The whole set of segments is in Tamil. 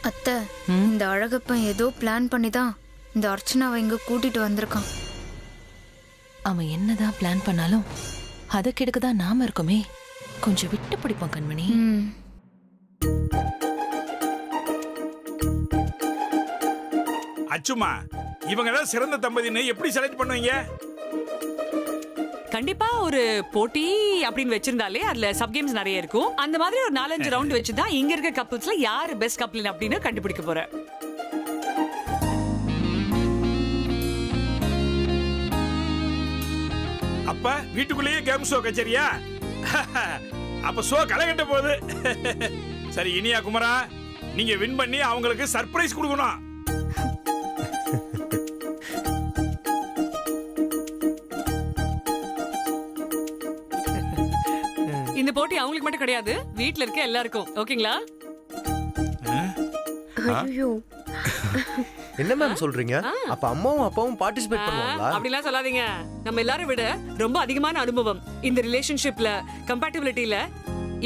அத்தை, இந்த அழகப்பன் ஏதோ பிளான் பண்ணி தான் இந்த அர்ச்சனாவை இங்க கூட்டிட்டு வந்திருக்கான். அவன் என்னதான் பிளான் பண்ணாலும் அதை கெடுக்கதான் நாம இருக்கோமே. கொஞ்சம் விட்டு பிடிப்போம் கண்மணி. அச்சுமா, இவங்க தான் சிறந்த தம்பதின்னு எப்படி செலக்ட் பண்ணுவீங்க? கண்டிப்பா ஒரு போட்டி அப்படின்னு வச்சிருந்தாலே அதுல சப் கேம்ஸ் நிறைய இருக்கும். அந்த மாதிரி ஒரு 4-5 ரவுண்ட் வச்சுதான் இங்க இருக்க கப்பிள்ஸ்ல யாரு பெஸ்ட் கப்பிள் அப்படின்னு கண்டுபிடிக்க போறேன். அப்ப வீட்டுக்குள்ளேயே கேம் ஷோ கச்சேரியா? அப்ப ஷோ களை கட்ட போகுது. சரி இனியா குமரா, நீங்க வின் பண்ணி அவங்களுக்கு சர்ப்ரைஸ் கொடுக்கணும். இந்த போட்டி அவங்களுக்கு மட்டும் கிடையாது, வீட்ல இருக்க எல்லாருக்கும். ஓகேங்களா? ஐயோ, என்ன மேம் சொல்றீங்க? அப்ப அம்மாவும் அப்பாவும் பார்ட்டிசிபேட் பண்ணுவாங்களா? அப்படிலாம் சொல்லாதீங்க. நம்ம எல்லாரும் விட ரொம்ப அதிகமான அனுபவம் இந்த ரிலேஷன்ஷிப்ல, கம்பேட்டிபிலிட்டில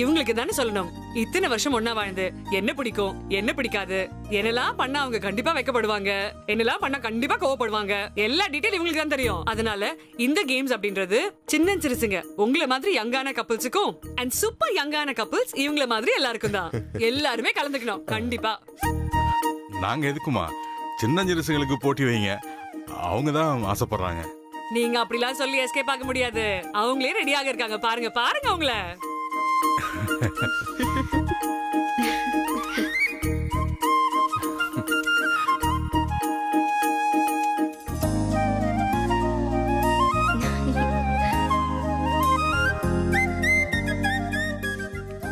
இவங்களுக்கு தானே சொல்லணும். இத்தனை வருஷம் ஒன்னா வாழ்ந்து என்ன பிடிக்கும் என்ன பிடிக்காது, என்னெல்லாம் பண்ணா அவங்க கண்டிப்பா வைக்கப்படுவாங்க, என்னெல்லாம் பண்ணா கண்டிப்பா கோவப்படுவாங்க, எல்லா டீடைல் இவங்களுக்கு தான் தெரியும். அதனால இந்த கேம்ஸ் அப்படின்றது சின்ன சிறுசுங்க உங்களை மாதிரி யங்கான கப்பிள்ஸுக்கும் அண்ட் சூப்பர் யங்கான கப்பிள்ஸ் இவங்கள மாதிரி எல்லாருக்கும் தான். எல்லாருமே கலந்துக்கணும் கண்டிப்பா. நாங்க எதுக்குமா சின்ன சிறுசுங்களுக்கு போட்டி வைங்க, அவங்க தான் ஆசைப்படுறாங்க. நீங்க அப்படிலாம் சொல்லி எஸ்கேப் ஆக முடியாது. அவங்களே ரெடியாக இருக்காங்க. பாருங்க பாருங்க அவங்கள.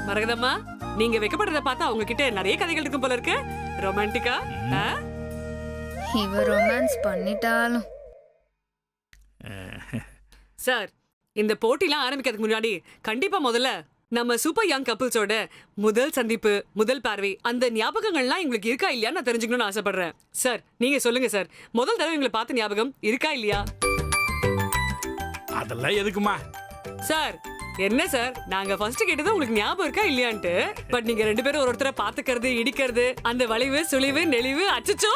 மரகதம்மா, நீங்க வைக்கப்படுறத பார்த்தா அவங்க கிட்ட நிறைய கதைகள் இருக்கும் போல இருக்கு. ரொமான்டிக்கா? இவ ரொமான்ஸ் பண்ணிட்டாலும். சார், இந்த போட்டிலாம் ஆரம்பிக்கிறதுக்கு முன்னாடி கண்டிப்பா முதல்ல நம்ம சூப்பர் யங் கப்பிள்ஸோட முதல் சந்திப்பு, முதல் பார்வை, அந்த ஞாபகங்கள்லாம் உங்களுக்கு இருக்கா இல்லையா நான் தெரிஞ்சுக்கணும்னு ஆசைப்படுறேன். சார் நீங்க சொல்லுங்க சார், முதல் தடவை உங்களை பார்த்த ஞாபகம் இருக்கா இல்லையா? அதெல்லாம் எதுக்குமா? சார் என்ன சார், நாங்க ஃபர்ஸ்ட் கேட்டது உங்களுக்கு ஞாபகம் இருக்கா இல்லையான்ட்டு. பட் நீங்க ரெண்டு பேரும் ஒருத்தரை பாத்துக்கிறது, இடிக்கிறது, அந்த வளைவு சுழிவு நெளிவு, அச்சச்சோ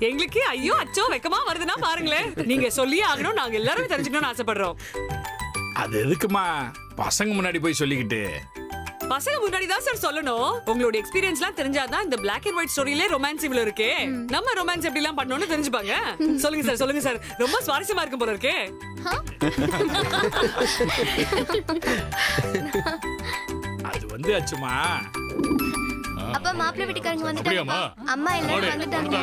எங்களுக்கு ஐயோ அச்சோ வெக்கமா வருதுன்னா பாருங்களேன். நீங்க சொல்லியே ஆகணும், நாங்க எல்லாரும் தெரிஞ்சுக்கணும்னு ஆசைப்படுறோம். அது எதுக்குமா பசங்க முன்னாடி போய் சொல்லிக்கிட்டு? பசங்க முன்னாடி தான் சார் சொல்லணும். உங்களோட எக்ஸ்பீரியன்ஸ்லாம் தெரிஞ்சாதான் இந்த பிளாக் அண்ட் ஒயிட் ஸ்டோரியிலே ரொமான்ஸ் இவ்வளவு இருக்கே. நம்ம ரொமான்ஸ் எப்படி எல்லாம் பண்ணணும்னு தெரிஞ்சுப்பாங்க. சொல்லுங்க சார் சொல்லுங்க சார், ரொம்ப சுவாரஸ்யமா இருக்கும் போல இருக்கே. அது வந்து அச்சுமா, அப்பா மாப்பிள்ளை வீட்டுக்காரங்க வந்துட்டாங்க. அம்மா எல்லாரும் வந்துட்டாங்க.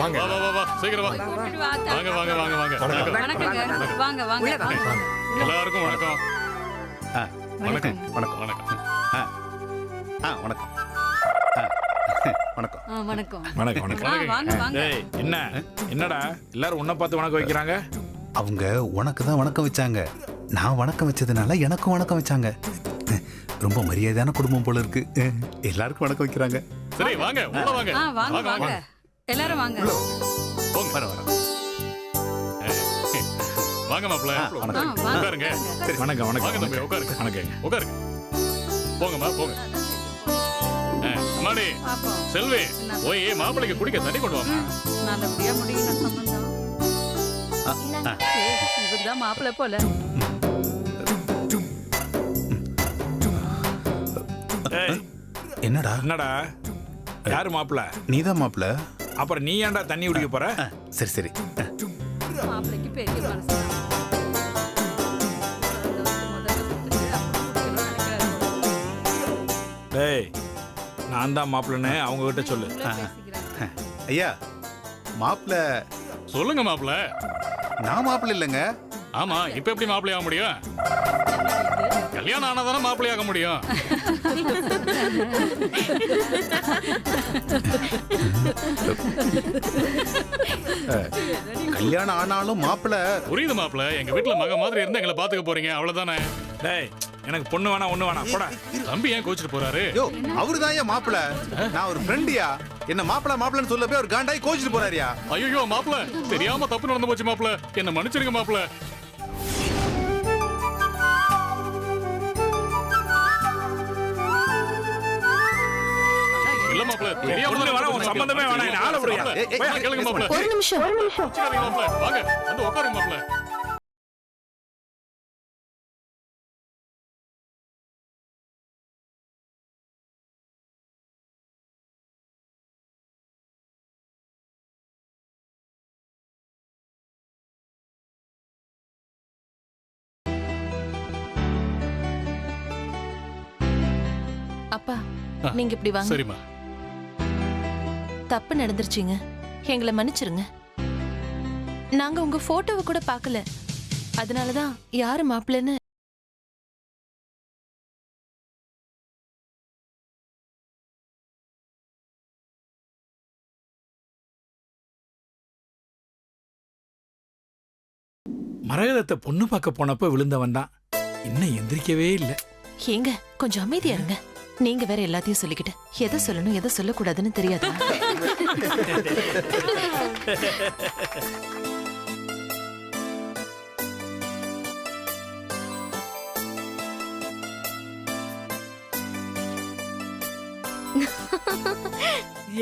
வாங்க வா வா வா சீக்கிரம் வா. வாங்க வாங்க வாங்க வாங்க. வணக்கங்க. வாங்க வாங்க. எல்லாருக்கும் வணக்கம். வணக்கம் வணக்கம் வணக்கம். வணக்கம் வணக்கம் வணக்கம். வணக்கம் வணக்கம். டேய் என்ன என்னடா எல்லாரும் உன்னை பார்த்து வணக்கம் வைக்கிறாங்க? அவங்க உனக்கு தான் வணக்கம் வச்சாங்க. நான் வணக்கம் வச்சதுனால எனக்கும் வணக்கம் வச்சாங்க. ரொம்ப மரியாதையான குடும்பம் போல இருக்கு. எல்லாருக்கும் வணக்கம் வைக்கிறாங்க. சரி வாங்க உள்ள வாங்க. வாங்க வாங்க எல்லாரும் வாங்க. போங்க வர வர. வாங்க மாப்ள. உட்காருங்க. வணக்கம் வணக்கம். வாங்க தம்பி உட்காருங்க. வணக்கம். உட்காருங்க. போங்கம்மா போங்க. அம்மாடி செல்வி போய் மாப்பிளைக்கு குடிக்க தண்ணி கொண்டு வாமா. நல்லபடியா முடியணும் சம்பந்தம். இவர்தான் மாப்பிள்ளை போல. என்னடா என்னடா யாரு மாப்பிள்ள? நீதான் மாப்பிள்ள. அப்புறம் நீ ஏன்டா தண்ணி குடிக்க போற? சரி சரி. மாப்பிள்ளைக்கு பெரிய மனசு. டேய் நான் தான் மாப்பிள்ளன்னு அவங்க கிட்ட சொல்லு. ஐயா மாப்பிள்ள. சொல்லுங்க மாப்பிள்ள. நான் மாப்பிள்ள இல்லைங்க. ஆமா இப்ப எப்படி மாப்பிள்ளை ஆக முடியும்? கல்யாணம் ஆனாதானே மாப்பிள்ளை ஆக முடியும். கல்யாணம் ஆனாலும் மாப்பிள்ள. புரியுது மாப்பிள்ள, எங்க வீட்டுல மக மாதிரி இருந்தா எங்களை பாத்துக்க போறீங்க அவ்வளவுதானே. டேய் எனக்கு பொண்ணு வேணா ஒண்ணு வேணா போடா. தம்பி ஏன் கோச்சிட்டு போறாரு? யோ அவருதான் ஏன் மாப்பிள்ள. நான் ஒரு ஃப்ரெண்டியா. என்ன மாப்பிள்ள மாப்பிள்ளன்னு சொல்ல போய் ஒரு காண்டாய் கோச்சிட்டு போறாரியா? ஐயோ மாப்பிள்ள தெரியாம தப்பு நடந்து போச்சு மாப்பிள்ள, என்ன மன்னிச்சிருங்க மாப்பிள்ள. இல்ல மாப்ள ஒண்ணு வேணா உன் சம்பந்தமே வேணாம் என்ன ஆள விடுயா கேளுங்க மாப்ள ஒரு நிமிஷம் மாப்ள வாங்க வந்து உட்காருங்க மாப்ள அப்பா நீங்க இப்படி வாங்க. சரிம்மா. தப்பு நடந்துருச்சுங்க, எங்களை மன்னிச்சிருங்க. நாங்க உங்க போட்டோவை கூட பார்க்கல, அதனாலதான் யாரு மாப்பிள்ளைன்னு. மரகதத்தை பொண்ணு பார்க்க போனப்ப விழுந்தவன் தான், இன்னும் எந்திரிக்கவே இல்லை. ஏங்க கொஞ்சம் அமைதியா இருங்க. நீங்க வேற எல்லாத்தையும் சொல்லிக்கிட்டு எதை சொல்லணும் எதை சொல்லக்கூடாதுன்னு தெரியாது.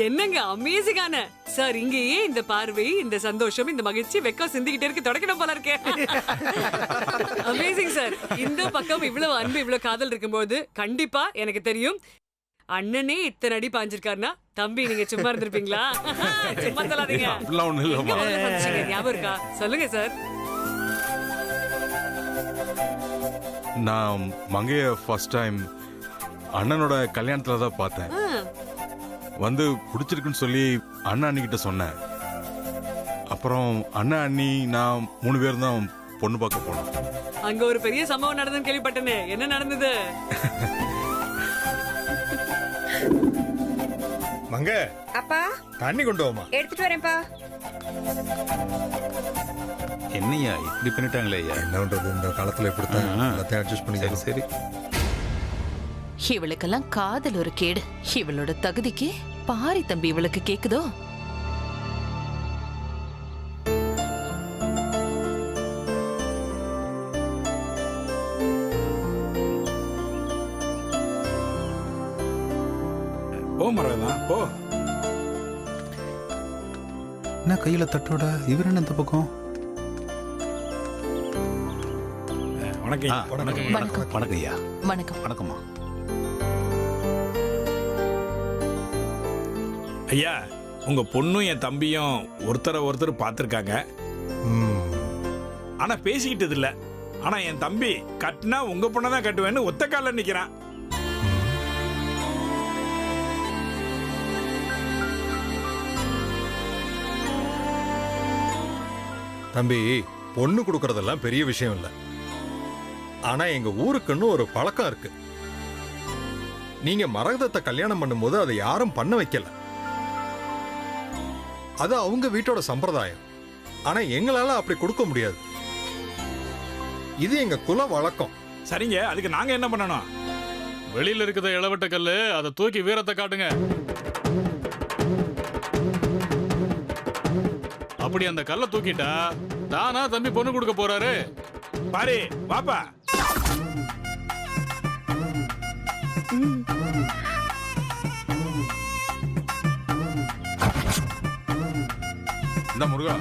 என்னங்க அமேசிங்கான சார், இங்கேயே இந்த பார்வை, இந்த சந்தோஷம், இந்த மகிழ்ச்சி வெக்கம் சிந்திக்கிட்டே இருக்கு, தொடக்கணும் போல இருக்கே. Amazing sir. இந்த பக்கம் இவ்வளவு அன்பு இவ்வளவு காதல் இருக்கும்போது கண்டிப்பா எனக்கு தெரியும் அண்ணனே இத்தனை அடி பாஞ்சிருக்காருன்னா தம்பி நீங்க சும்மா இருந்திருப்பீங்களா? சும்மா சொல்லாதீங்க. ஞாபகம் இருக்கா? சொல்லுங்க சார். நான் மங்கைய ஃபர்ஸ்ட் டைம் அண்ணனோட கல்யாணத்துல தான் பார்த்தேன். வந்து பிடிச்சிருக்குன்னு சொல்லி அண்ணா அண்ணிக்கிட்ட சொன்னேன். அப்புறம் அண்ணா அண்ணி நான் 3 பேரும் தான் பொண்ணு பார்க்க போனோம். அங்க ஒரு பெரிய சம்பவம் நடந்ததுன்னு கேள்விப்பட்டேனே, என்ன நடந்தது? மங்க அப்பா தண்ணி கொண்டு வாமா. எடுத்துட்டு வரேன்ப்பா. என்னையா இப்படி பண்ணிட்டாங்களே ஐயா? என்ன பண்றது, இந்த காலத்துல இப்படித்தான் எல்லாத்தையும் அட்ஜஸ்ட் பண்ணி. சரி இவளுக்கெல்லாம் காதல் ஒரு கேடு. இவளோட தகுதிக்கு பாரி தம்பி இவளுக்கு கேக்குதோ? போ மரகதம் போ. என்ன கையில தட்டோட இவர் என்ன இந்த பக்கம்? வணக்கம். வணக்கம். வணக்கம் ஐயா. வணக்கம். வணக்கம்மா. ஐயா, உங்க பொண்ணும் என் தம்பியும் ஒருத்தர் பார்த்திருக்காங்க. ஆனா பேசிக்கிட்டது இல்ல. ஆனா என் தம்பி கட்டினா உங்க பொண்ணை தான் கட்டுவேன்னு ஒத்த கால நிக்கிறான். தம்பி, பொண்ணு கொடுக்கறதெல்லாம் பெரிய விஷயம் இல்ல. ஆனா எங்க ஊருக்குன்னு ஒரு பழக்கம் இருக்கு. நீங்க மரகதத்தை கல்யாணம் பண்ணும்போது அதை யாரும் பண்ண வைக்கல. அது அவங்க வீட்டோட சம்பிரதாயம். ஆனா எங்களால அப்படி கொடுக்க முடியாது. இது எங்க குல வழக்கம். சரிங்க, அதுக்கு நாங்க என்ன பண்ணணும்? வெளியில இருக்கிற இளவட்ட கல்லு, அதை தூக்கி வீரத்தை காட்டுங்க. அப்படி அந்த கல்லை தூக்கிட்டா தானா தம்பி பொண்ணு கொடுக்க போறாரு. பாரு வாப்பா. இந்த முருகா,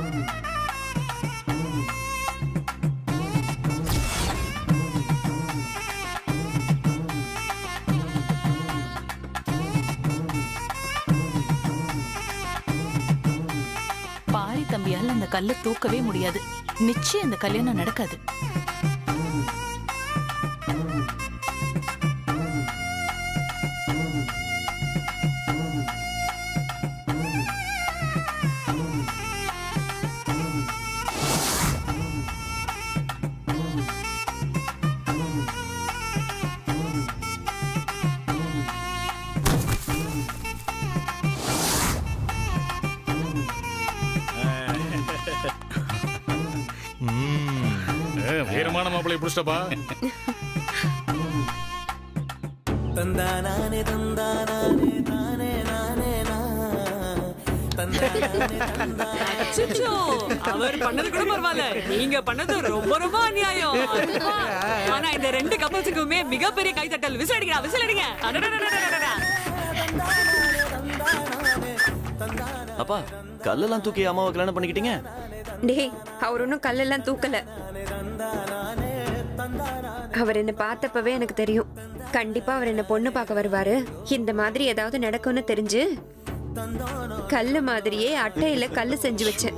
பாரி தம்பியால அந்த கல்லை தூக்கவே முடியாது. நிச்சயம் அந்த கல்யாணம் நடக்காது. வீரமான மாப்பிள்ளை பிடிச்சப்பா. அவர் பண்ணது கூட பரவாயில்ல, நீங்க பண்ணது ரொம்ப ரொம்ப அநியாயம். ஆனா இந்த 2 கப்பல்ஸுக்குமே மிகப்பெரிய கைத்தட்டல். விசில் அடிங்க, விசில் அடிங்க. அப்பா கல்லெல்லாம் தூக்கி அம்மாவை கல்யாணம் பண்ணிக்கிட்டீங்க? டேய், அவர் ஒன்றும் கல்லெல்லாம் தூக்கல. அவர் என்ன பார்த்தப்பவே எனக்கு தெரியும், கண்டிப்பா அவர் என்ன பொண்ணு பார்க்க வருவாரு. இந்த மாதிரி ஏதாவது நடக்கும்னு தெரிஞ்சு கல்லு மாதிரியே அட்டையில கல்லு செஞ்சு வச்சேன்.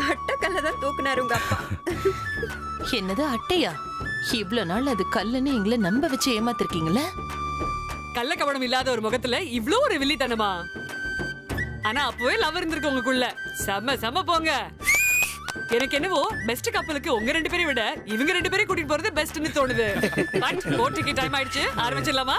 அட்டை கல்ல தான் தூக்குனாரு உங்க அப்பா. என்னது அட்டையா? இவ்வளவு நாள் அது கல்லுன்னு எங்களை நம்ப வச்சு ஏமாத்திருக்கீங்களே. கள்ள கவனம் இல்லாத ஒரு முகத்துல இவ்ளோ ஒரு வில்லித்தனமா? ஆனா அப்பவே லவ் இருந்திருக்கு உங்களுக்குள்ள. செம்ம செம்ம போங்க. எனக்கு என்னவோ பெஸ்ட் கப்பலுக்கு உங்க 2 பேரை விட இவங்க 2 பேரை கூட்டிட்டு போறது பெஸ்ட்னு தோணுது. போட்டிக்கு டைம் ஆயிடுச்சு, ஆரம்பிச்சிடலாமா?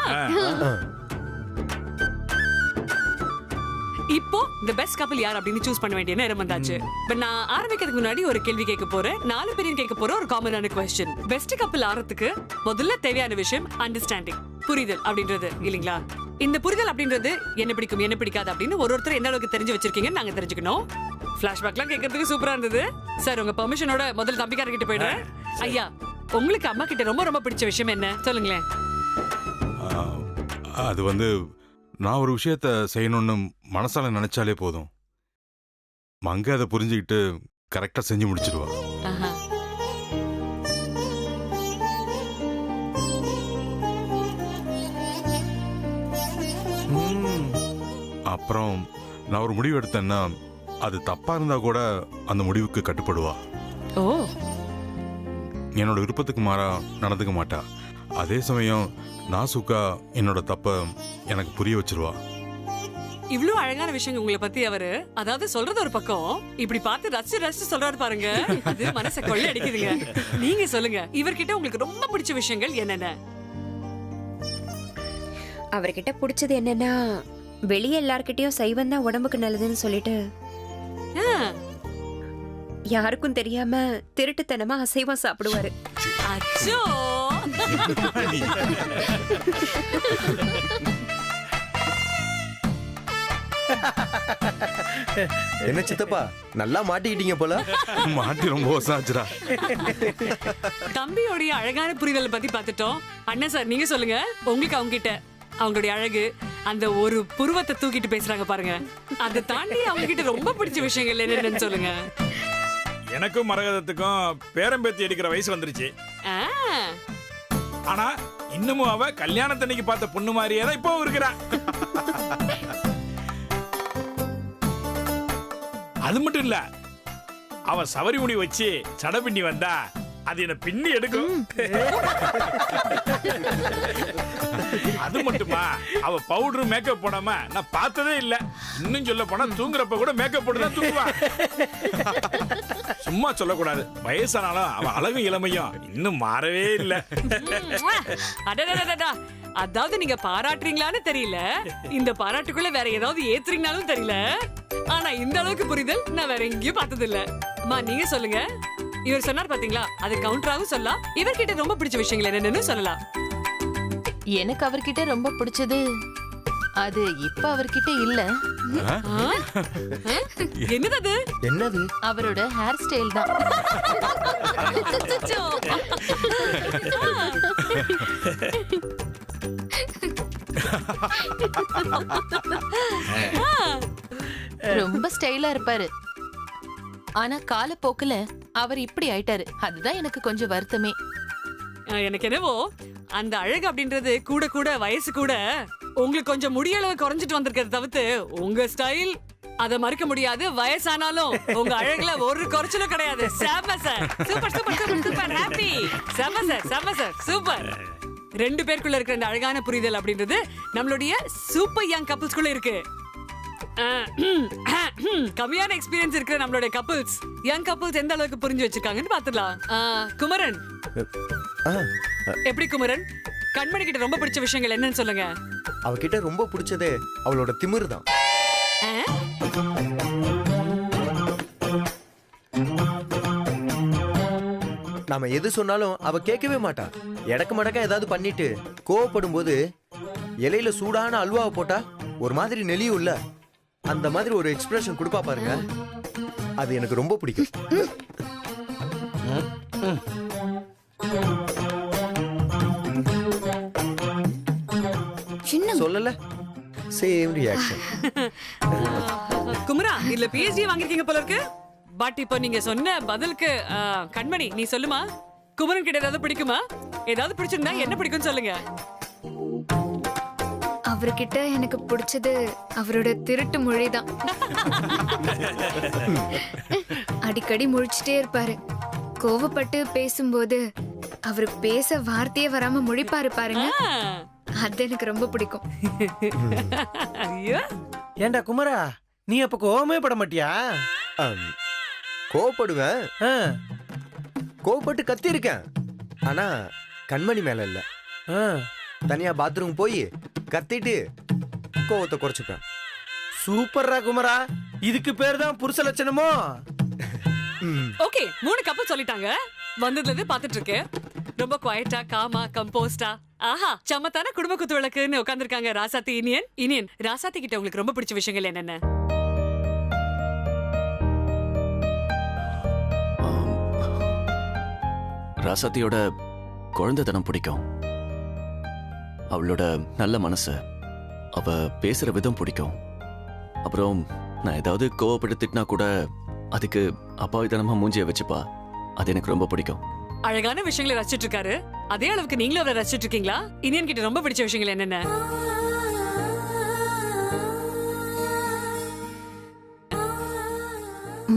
இப்போ இந்த பெஸ்ட் கப்பல் யார் அப்படின்னு சூஸ் பண்ண வேண்டிய நேரம் வந்தாச்சு. பட் நான் ஆரம்பிக்கிறதுக்கு முன்னாடி ஒரு கேள்வி கேட்க போறேன். 4 பேரையும் கேட்க போற ஒரு காமனான क्वेश्चन. பெஸ்ட் கப்பல் ஆறதுக்கு முதல்ல தேவையான விஷயம் அண்டர்ஸ்டாண்டிங், புரிதல் அப்படின்றது இல்லீங்களா? இந்த புரிதல் அப்படின்றது என்ன பிடிக்கும் என்ன பிடிக்காது அப்படின்னு ஒருத்தர் எந்த அளவுக்கு தெரிஞ்சு வச்சிருக்கீங்கன்னு நாங்க தெரிஞ்சுக்கணும். பிளாஷ்பேக்லாம் கேட்கறதுக்கு சூப்பரா இருந்தது சார். உங்க பெர்மிஷனோட முதல்ல தம்பிக்கார கிட்ட போயிடுறேன். ஐயா, உங்களுக்கு அம்மா கிட்ட ரொம்ப ரொம்ப பிடிச்ச விஷயம் என்ன சொல்லுங்களேன். அது வந்து நான் ஒரு விஷயத்த செய்யணும்னு மனசால நினைச்சாலே போதும், மங்க அதை புரிஞ்சுக்கிட்டு கரெக்டா செஞ்சு முடிச்சிடுவா. அப்புறம் நான் ஒரு முடிவு எடுத்தேன்னா அது தப்பா இருந்தா கூட அந்த முடிவுக்கு கட்டுப்படுவா. ஓ, என்னோட விருப்பத்துக்கு மாறா நடந்துக்க மாட்டா. அதே சமயம் நாசுக்கா என்னோட தப்ப எனக்கு புரிய வச்சிருவா. இவ்ளோ அழகான விஷயங்கள் உங்களை பத்தி அவரு, அதாவது சொல்றது ஒரு பக்கம், இப்படி பார்த்து ரசிச்சு ரசிச்சு சொல்றாரு பாருங்க, அது மனசை கொள்ளை அடிக்குதுங்க. நீங்க சொல்லுங்க, இவர்கிட்ட உங்களுக்கு ரொம்ப பிடிச்ச விஷயங்கள் என்னென்ன? அவர்கிட்ட பிடிச்சது என்னன்னா, வெளியே எல்லார்கிட்டயும் சைவம் தான் உடம்புக்கு நல்லதுன்னு சொல்லிட்டு யாருக்கும் தெரியாம திருட்டுத்தனமா அசைவம் சாப்பிடுவாரு. அச்சோ, என்ன சித்தப்பா நல்லா மாட்டிக்கிட்டீங்க போல. மாட்டி ரொம்ப வருஷம் ஆச்சுடா. தம்பியோடைய அழகான புரிதலை பத்தி பார்த்துட்டோம். அண்ணா சார் நீங்க சொல்லுங்க, உங்களுக்கு அவங்க கிட்ட அவங்களுடைய அழகு, அந்த ஒரு புருவத்தை தூக்கிட்டு பேசுறாங்க பாருங்க, அதை தாண்டி அவங்க கிட்ட ரொம்ப பிடிச்ச விஷயங்கள் என்னன்னு சொல்லுங்க. எனக்கும் மரகதத்துக்கும் பேரம்பேத்தி எடுக்கிற வயசு வந்துருச்சு. ஆனா இன்னமும் அவ கல்யாணத்தன்னைக்கு பார்த்த பொண்ணு மாதிரியே தான் இப்போ இருக்கிறா. அது மட்டும் இல்ல, அவ சவரி முடி வச்சு சட பின்னி வந்தா அது என்ன பின்னி எடுக்கும். அது மட்டுமா, அவ பவுடர் மேக்கப் போடாம நான் பார்த்ததே இல்ல. இன்னும் சொல்ல போனா தூங்குறப்ப கூட மேக்கப் போட்டு தான் தூங்குவா. சும்மா சொல்லக்கூடாது, வயசானாலும் அவ அழகும் இளமையும் இன்னும் மாறவே இல்ல. அதாவது நீங்க பாராட்டுறீங்களான்னு தெரியல, இந்த பாராட்டுக்குள்ள வேற ஏதாவது ஏத்துறீங்கனாலும் தெரியல, ஆனா இந்த அளவுக்கு புரிதல் நான் வேற எங்கேயும் பார்த்தது இல்ல. அம்மா நீங்க சொல்லுங்க. இவர் சொன்னார் பாத்தீங்களா, அது கவுண்டராவும் சொல்லலாம், இவர்கிட்ட ரொம்ப பிடிச்ச விஷயங்கள் என்னன்னு சொல்லலாம். எனக்கு அவர்கிட்ட ரொம்ப பிடிச்சது அது இப்ப அவர்கிட்ட இல்ல. என்னது என்னது? அவரோட ஹேர் ஸ்டைல் தான். ரொம்ப ஸ்டைலா இருப்பாரு. ஆனா காலப்போக்குல அவர் இப்படி ஆயிட்டாரு. அதுதான் எனக்கு கொஞ்சம் வருத்தமே. எனக்கு என்னவோ அந்த அழகு அப்படின்றது கூட கூட வயசு கூட உங்களுக்கு கொஞ்சம் முடியளவு குறைஞ்சிட்டு வந்திருக்கிறது தவிர்த்து உங்க ஸ்டைல் அதை மறுக்க முடியாது. வயசானாலும் உங்க அழகுல ஒரு குறைச்சலும் கிடையாது. செம்ம sir, super super super super, happy. செம்ம சார், செம்ம சார், சூப்பர். 2 பேருக்குள்ள இருக்கிற அந்த அழகான புரிதல் அப்படின்றது நம்மளுடைய சூப்பர் யங் கப்பிள்ஸ்குள்ள இருக்கு. கம்மியான எக்ஸ்பீரியன்ஸ் இருக்கிற நம்மளுடைய கப்பிள்ஸ், யங் கப்பிள்ஸ் எந்த அளவுக்கு புரிஞ்சு வச்சிருக்காங்கன்னு பாத்துடலாம். குமரன், எப்படி குமரன், கண்மணி கிட்ட ரொம்ப பிடிச்ச விஷயங்கள் என்னன்னு சொல்லுங்க. அவகிட்ட ரொம்ப பிடிச்சதே அவளோட திமிரு தான். நாம எது சொன்னாலும் அவ கேட்கவே மாட்டா. எடக்கு மடக்கா ஏதாவது பண்ணிட்டு கோவப்படும் போது இலையில சூடான அல்வாவை போட்டா ஒரு மாதிரி நெளியும்ல, அந்த மாதிரி ஒரு எக்ஸ்பிரஷன் கொடுப்பா பாருங்க. அது எனக்கு ரொம்ப பிடிக்கும். Same reaction. குமரா இதுல பிஹெச்டி வாங்கிருக்கீங்க போல இருக்கு. பட் இப்போ நீங்க சொன்ன பதிலுக்கு கண்மணி நீ சொல்லுமா, குமரன் கிட்ட ஏதாவது பிடிக்குமா? ஏதாவது பிடிச்சிருந்தா என்ன பிடிக்கும்னு சொல்லுங்க. அவர்கிட்ட எனக்கு பிடிச்சது அவரோட திருட்டு மொழிதான். அடிக்கடி முழிச்சிட்டே இருப்பாரு. கோவப்பட்டு பேசும்போது அவரு பேச வார்த்தையே வராம முழிப்பாரு பாருங்க, அது எனக்கு ரொம்ப பிடிக்கும். ஐயோ ஏண்டா குமரா, நீ அப்ப கோவமே பட மாட்டியா? கோவப்படுவேன், கோவப்பட்டு கத்தி இருக்கேன். ஆனா கண்மணி மேல இல்ல. தனியா பாத்ரூம் போய் கத்திட்டு கோவத்தை குறைச்சுப்பேன். சூப்பர்ரா குமரா, இதுக்கு பேர் தான் புருஷ லட்சணமோ? ஓகே 3 கப்பு சொல்லிட்டாங்க. வந்ததுல இருந்து பாத்துட்டு இருக்கேன். ரொம்ப குவைட்டா, காமா, கம்போஸ்டா, ஆஹா சமத்தான குடும்ப குத்து விளக்குன்னு உட்கார்ந்திருக்காங்க ராசாத்தி. இனியன் ராசாத்தி கிட்ட உங்களுக்கு ரொம்ப பிடிச்ச விஷயங்கள் என்னென்ன? ராசாத்தியோட குழந்தைத்தனம் பிடிக்கும். அவளோட நல்ல மனசு, அவ பேசுற விதம் பிடிக்கும். அப்புறம் நான் ஏதாவது கோவப்படுத்தினா கூட அதுக்கு அப்பாவித்தனமா மூஞ்சிய வச்சுப்பா. அது எனக்கு ரொம்ப பிடிக்கும். அழகான விஷயங்களை ரசிச்சிட்டு இருக்காரு. அதே அளவுக்கு நீங்களும் அவரை ரசிச்சிட்டு இருக்கீங்களா? இனியன் கிட்ட ரொம்ப பிடிச்ச விஷயங்கள் என்னென்ன?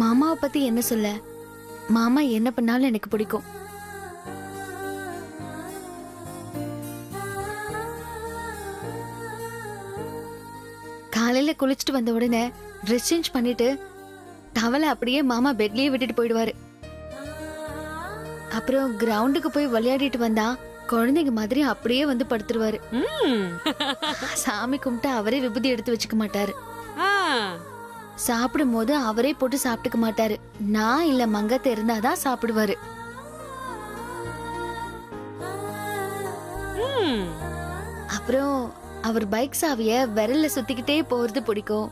மாமாவை பத்தி என்ன சொல்ல, மாமா என்ன பண்ணாலும் எனக்கு பிடிக்கும். காலையில குளிச்சுட்டு வந்த உடனே ட்ரெஸ் சேஞ்ச் பண்ணிட்டு டவலை அப்படியே மாமா பெட்லயே விட்டுட்டு போயிடுவாரு. அப்புறம் கிரவுண்டுக்கு போய் விளையாடிட்டு வந்தா குழந்தைங்க மாதிரி அப்படியே வந்து படுத்துருவாரு. சாமி கும்பிட்டு அவரே விபூதி எடுத்து வச்சுக்க மாட்டாரு. சாப்பிடும் போது அவரே போட்டு சாப்பிட்டுக்க மாட்டாரு. நான் இல்ல மங்கத்தை இருந்தாதான் சாப்பிடுவாரு. அப்புறம் அவர் பைக் சாவிய விரல்ல சுத்திக்கிட்டே போறது பிடிக்கும்.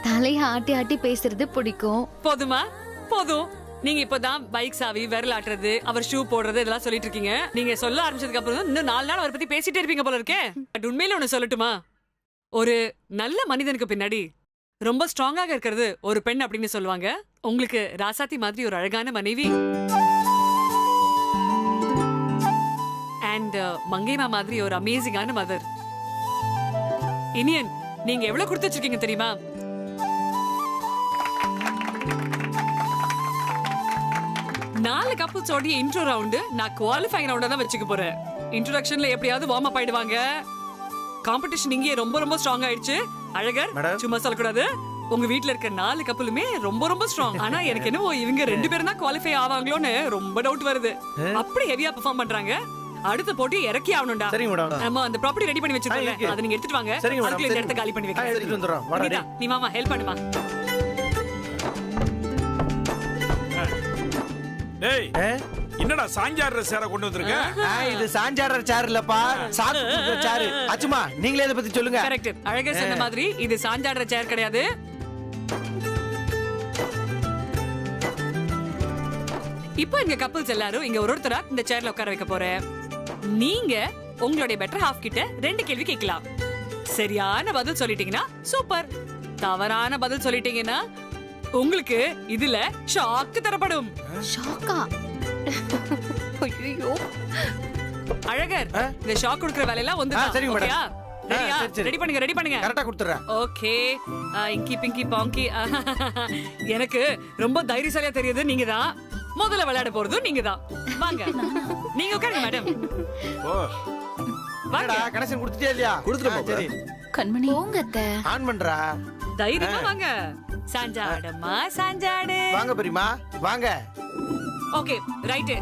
தலைய ஆட்டி ஆட்டி பேசுறது பிடிக்கும். போதுமா? போதும். நீங்க இப்பதான் பைக் சாவி, விரல் ஆட்டுறது, அவர் ஷூ போடுறது இதெல்லாம் சொல்லிட்டு இருக்கீங்க. நீங்க சொல்ல ஆரம்பிச்சதுக்கு அப்புறம் இன்னும் 4 நாள் அவரை பத்தி பேசிட்டே இருப்பீங்க போல இருக்கே. பட் உண்மையில ஒண்ணு சொல்லட்டுமா, ஒரு நல்ல மனிதனுக்கு பின்னாடி ரொம்ப ஸ்ட்ராங்காக இருக்கிறது ஒரு பெண் அப்படின்னு சொல்லுவாங்க. உங்களுக்கு ராசாத்தி மாதிரி ஒரு அழகான மனைவி அண்ட் மங்கைமா மாதிரி ஒரு அமேசிங்கான மதர். இனியன் நீங்க எவ்வளவு கொடுத்து வச்சிருக்கீங்க தெரியுமா? நாலு கப்புள்ஸ் ஓடிய இன்ட்ரோ ரவுண்டு நான் குவாலிஃபைங் ரவுண்டா தான் வச்சுக்க போறேன். இன்ட்ரோடக்ஷன்ல எப்படியாவது வார்ம் அப் ஆயிடுவாங்க. காம்படிஷன் இங்கே ரொம்ப ரொம்ப ஸ்ட்ராங் ஆயிடுச்சு. அழகர் சும்மா சொல்லக்கூடாது. உங்க வீட்ல இருக்க 4 கப்பலுமே ரொம்ப ரொம்ப ஸ்ட்ராங். ஆனா எனக்கு என்னவோ இவங்க 2 பேரும் தான் குவாலிஃபை ஆவாங்களோன்னு ரொம்ப டவுட் வருது. அப்படி ஹெவியா பெர்ஃபார்ம் பண்றாங்க. அடுத்த போட்டி இறக்கி ஆகணும்டா. சரிங்க மேடம். நம்ம அந்த ப்ராப்பர்ட்டி ரெடி பண்ணி வச்சிருக்கோம். அதை நீங்க எடுத்துட்டு வாங்க. அதுக்குள்ள இந்த இடத்தை காலி பண்ணி வைங்க. எடுத்துட்டு வந்துறோம். வாடா நீ மாமா ஹெல்ப் பண்ணுமா. டேய் என்னடா சாஞ்சாடுற சேர கொண்டு வந்திருக்க? இது சாஞ்சாடுற சேர் இல்லப்பா, சாக்கு சேர். அச்சுமா நீங்களே இத பத்தி சொல்லுங்க. கரெக்ட். அழகர் சொன்ன மாதிரி இது சாஞ்சாடுற சேர் கிடையாது. இப்போ இங்க கப்பல்ஸ் எல்லாரும் இங்க ஒருத்தரா இந்த சேர்ல உட்கார வைக்க போறேன். நீங்க உங்களுடைய பெட்டர் ஹாஃப் கிட்ட 2 கேள்வி கேட்கலாம். சரியான பதில் சொல்லிட்டீங்கன்னா சூப்பர். தவறான பதில் சொல்லிட்டீங்கன்னா உங்களுக்கு இதுல ஷாக் தரப்படும். ஷாக்கா? ஐயோ. அழகர் இந்த ஷாக் கொடுக்கிற வேலையெல்லாம் வந்துதான். ஓகேயா? ரெடி பண்ணுங்க, ரெடி பண்ணுங்க. கரெக்ட்டா கொடுத்துறேன். ஓகே. இங்கி பிங்கி பாங்கி. எனக்கு ரொம்ப தைரியசாலியா தெரியுது நீங்க தான். முதல்ல விளையாட போறது நீங்க தான். வாங்க நீங்க உட்காருங்க மேடம். வாங்க. கனெக்ஷன் கொடுத்துட்டே இல்லையா? கொடுத்துறோம். சரி கண்மணி போங்க அத்தை. ஆன் பண்றா. தைரியமா வாங்க. சாஞ்சாடம்மா சாஞ்சாடு. வாங்க பெரியமா வாங்க. Okay right.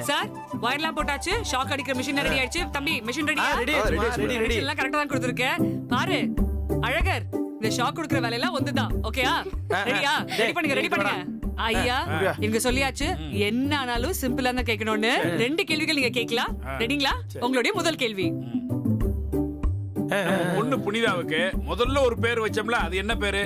சார் வயர்லாம் போட்டாச்சு. ஷாக் அடிக்கிற மெஷின் ரெடி ஆயிடுச்சு. தம்பி மெஷின் ரெடியா? ரெடி. எல்லாம் கரெக்ட்டா தான் கொடுத்திருக்கேன். பாரு அழகர் இந்த ஷாக் கொடுக்கிற வேலை எல்லாம் வந்துதான். ஓகேயா? ரெடியா? ரெடி பண்ணுங்க, ரெடி பண்ணுங்க. ஐயா இவங்க சொல்லியாச்சு என்ன ஆனாலும் சிம்பிளா தான் கேட்கணும்னு. 2 கேள்விகள் நீங்க கேட்கலாம். ரெடிங்களா? உங்களுடைய முதல் கேள்வி. பொண்ணு புனிதாவுக்கு முதல்ல ஒரு பேர் வச்சோம்ல, அது என்ன பேரு?